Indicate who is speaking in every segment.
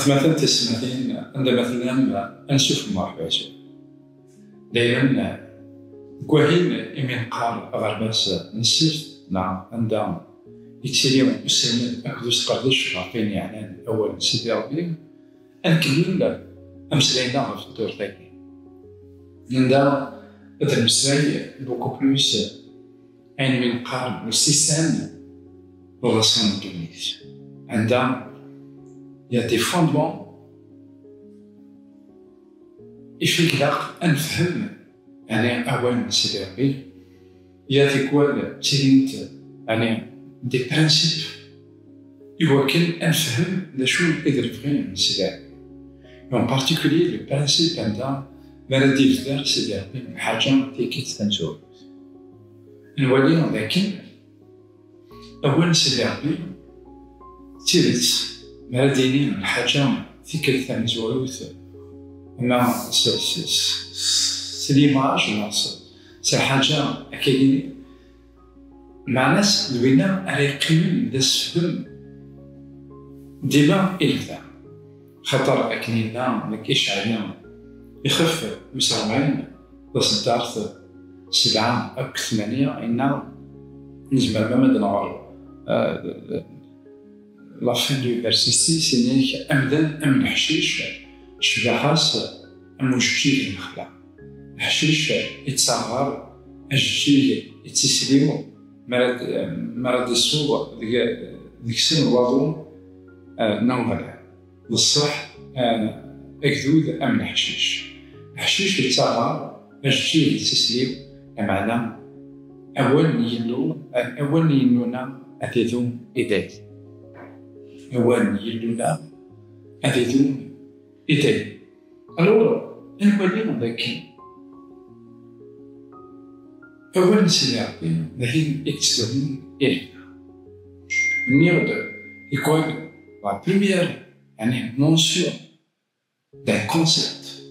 Speaker 1: مثلا تسمعين عند مثلا نشوف مرحبا دائما كوهين إمين قال غرباس نسيت نعم عندها يتسليم مسلمين أكدوس قردش عارفين يعني أول سيدي ربي أنكمل أمسلينا في الدور تاكي عندها هذا المسلاي بوكو بلوس أين من قال والسيستم relation de عندها il y a des fondements يفيك داق نفهم يعني أول سيدي ربي يا تيكوال تيرينت يعني دي برانسيب يمكن نفهم لشو يقدر فغين سيدي ربي en particulier le principe عندها ما ردي في سيدي ربي حاجة تيكيت تنزول نولي لكن أول سيدي ربي تيريت ما رديني من حاجة تيكيت تنزول ما سليماج سي حاجة أكيدني مع ناس دوينا على قيم داس فهم ديما إلفا خطر أكنينا مكيش علينا يخف مسرعين بس دارت 7 أو 8 إنا نجمع ما مدنعر لا فين دو بيرسيستي سينيك أمدن أم الحشيش شباحاس المشكيل الخلا الحشيش يتصغر الجيل يتسليمو مرض السوء ذيك سن الوضوء نوغلا بصح أكدود أم الحشيش يتصغر الجيل يتسليم معنى أول يلونا أثيثو إيداي أول يلونا أثيثو إيداي ألور نولي ذاكي أول سيدي ربي ذاهين إكتسابين إلينا نيغد يكون لا بروميير يعني نونسيون دان كونسيبت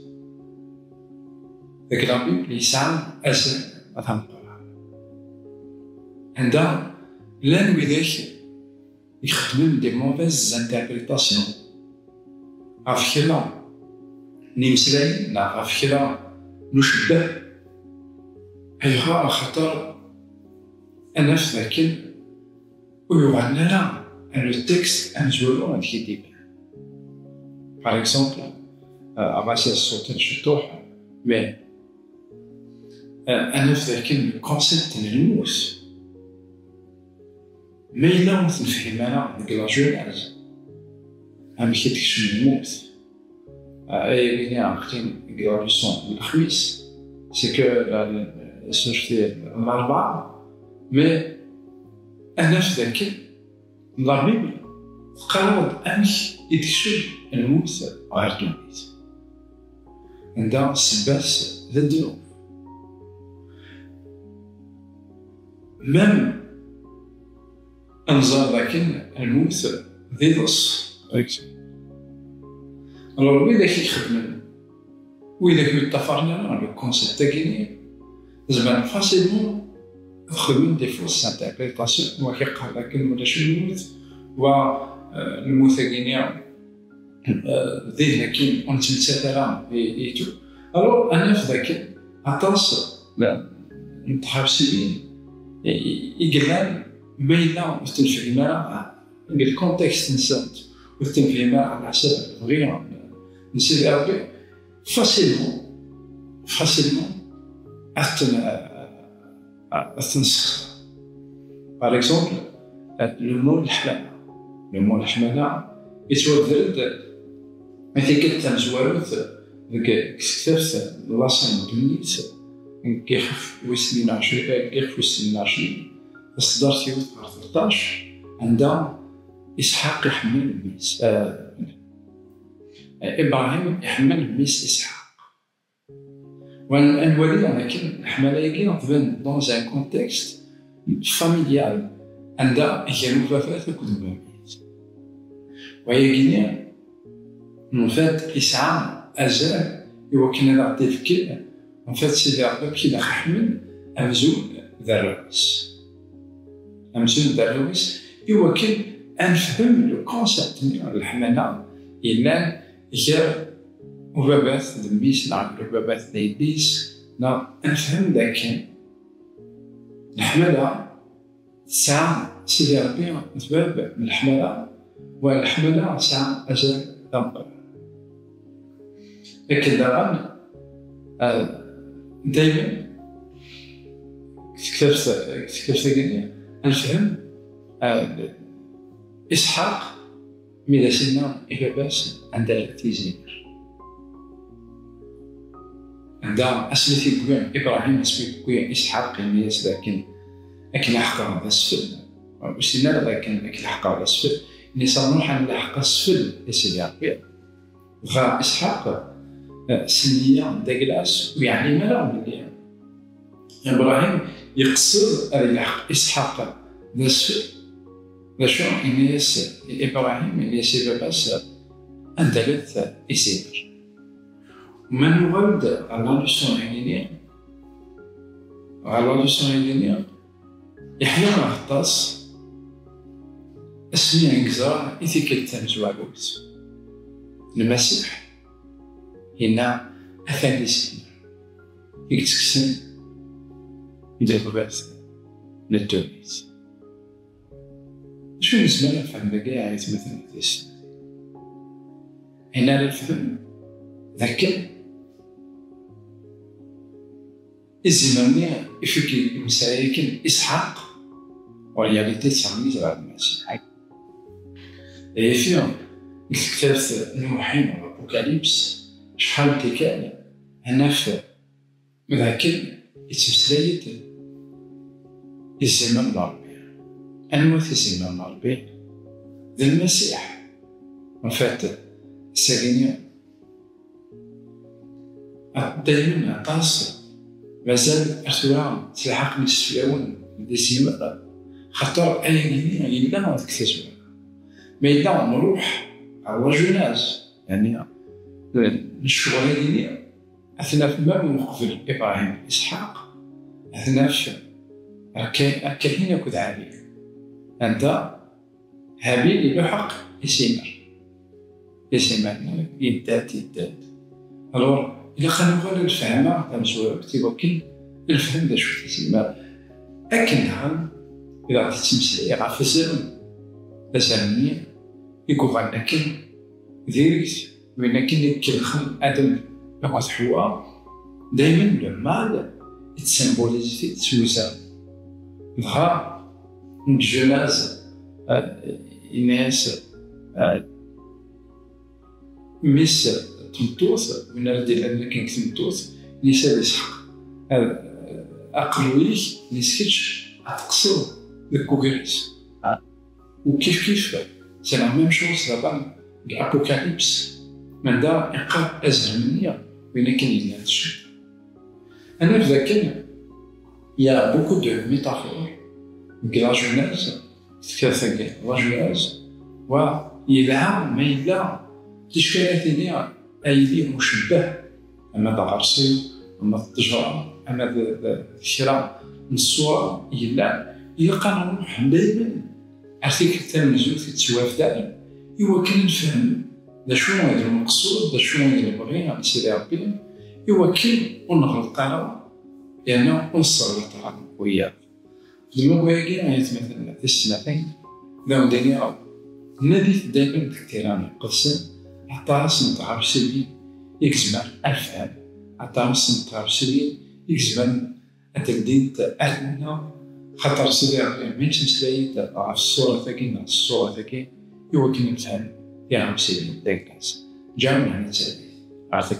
Speaker 1: ذاك ربي اللي يسعى أسل مثلا القرآن عندها لا نوي ذاك يخدمون دي موفيز انتربريتاسيون عرف كلا نمسلاي نعرف كلا نشبه أيها خطر أنا في ذاك ويوعدنا لا أن التكست أنزولو عند كتيب par exemple أباسي الصوت الشطوح مي أنا في ذاك الكونسيبت نلموس ما إلا نفهم أنا نقلا جونالز هم كيتكش نلموس أي بني عقتين نقلا لسون الخميس سي كو سوشتي الأربعة مي أنا في ذاك ضربي قررت أمشي يتكشف الموت غير تونيت عندها سباس ذا الدنوب مام أنظر لكن الموت ذي ضص alors وإذا كي يخدم وإذا كي يتفرنا على الكونسيبت تاعي زعما فاسيلمون خدمين دي فوس انتربريتاسيون وكيقال لك ولا شنو الموت والموت كينيا ذي لكن أنت تسافر إيتو alors أنا في ذاك عطاس متحابسين يقلان بينا وتنفهم الكونتكست نسات وتنفهم على حسب غير نسيب ربي فاسيلمون أتنسخ par exemple le mot الحمالة يتوذرد مثل كنت مزواروث ذاك كتبت لاصين دونيت كيخف ويسنين 10 كيخف ويسنين 10 إصدار تيوت 13 عندها إسحاق يحمل الميس إبراهيم يحمل الميس إسحاق ونولي لكن الحمالة يجي تبان دون ان كونتكست فاميليال عندها كانوا فافات الكتب الميس ويجيني من فات يسعى أزال يوكلنا نعطي فكر من فات سيدي ربي كي نحمل أمزون ذراويس يوكل أنفهم لو كونسيبت ديال الحمالة إلا غير وبابات دميس نعرف وبابات ديديس نفهم ذاك الحملة تسعى سيدي ربي تباب من الحملة، والحملة تسعى أجل ذنب. لكن دابا دايما كتبت نفهم إسحاق ميدا سيدنا إباباس عندها تيزير، عندها أسمتي بويا إبراهيم أسمتي بويا إسحاق يميز، لكن لحقا هذا السفل وسيدنا لكن لحقا هذا السفل نروح عن لحقا السفل يا سيدي ربي. وغا إسحاق سنية داكلاس ويعني مالا مليا إبراهيم يقصد أن يلحق إسحاق ذا السفل شو إنيس إبراهيم إنيس باباس أندلت إسير. ومن ولد على لسون هينيا يحيى غطاس اسمي انكزار إذا كنت مزواجوت المسيح هنا أثاني سنة يكتكسن إذا باباس للتونيس. شو نسمع نفهم بقى مثلا تيس هنا الفهم ذاك الزمانية يفكر مسايكن إسحاق ورياليتي تسمي على المسيح. فيهم الكتاب نوحين والأبوكاليبس شحال تكال هنا في ذاك يتمسلايت الزمان العربي أنواع الزمان العربي ذا المسيح وفات الساقينية دايما عطاس مازال أسوار تلحق نسفيون ديسيما خاطر أيا إلا نكتشف ما إلا نروح على جوناز يعني الشغل هذيني أثناء في ما مقبل إبراهيم إسحاق أثناء في كاين ياكل عالي أنت هابيل يلحق يسيمر يدات ألور إلا كان نقول الفهمة تاع الجواب تيوكل الفهم دا شو تيسيمر أكن نعم إذا تتمسلي غا فسرن فسرني يقول أكن ديريكت وين أكن يكلخن آدم لما حواء دايما لما يتسمبوليزي تسوسا دغا الجناز إناس ميس تمطوس من الدين اللي كان تمطوس نسال يسحق أقلويش نسكتش أتقصر الكوغريس وكيف سي لا ميم شوز دابا الأبوكاليبس من دا إقرأ أزمنية وين كاين يناتش. أنا في ذاك يا بوكو دو ميتافور لا جوناز تكاثر لا جوناز ويلعب ما يلا تشكالات ليا أيدي مشبه أما دا غرسي أما التجارة أما الشراء من الصورة يلقى نروح دايما عرفتي كتاب نزول في التواف دائما إوا كان نفهم دا شنو هذا المقصود دا شنو اللي بغينا سيدي ربي إوا كان ونغلط على لأنه ونصل للطعام وياه المقوية كاين مثلا في السنتين داو دنيا ناديت دائما تكتيراني قدسا عطاس نتعرف سلبي يكزمان الفهم عطاس نتعرف سلبي يكزمان التبديل أهلنا خاطر سيدي ربي مين تمسلايت عرف الصورة ثاكي الصورة ثاكي إوا كاين نفهم يا عم سلبي داك الناس جاو معنا تسالي عرفتك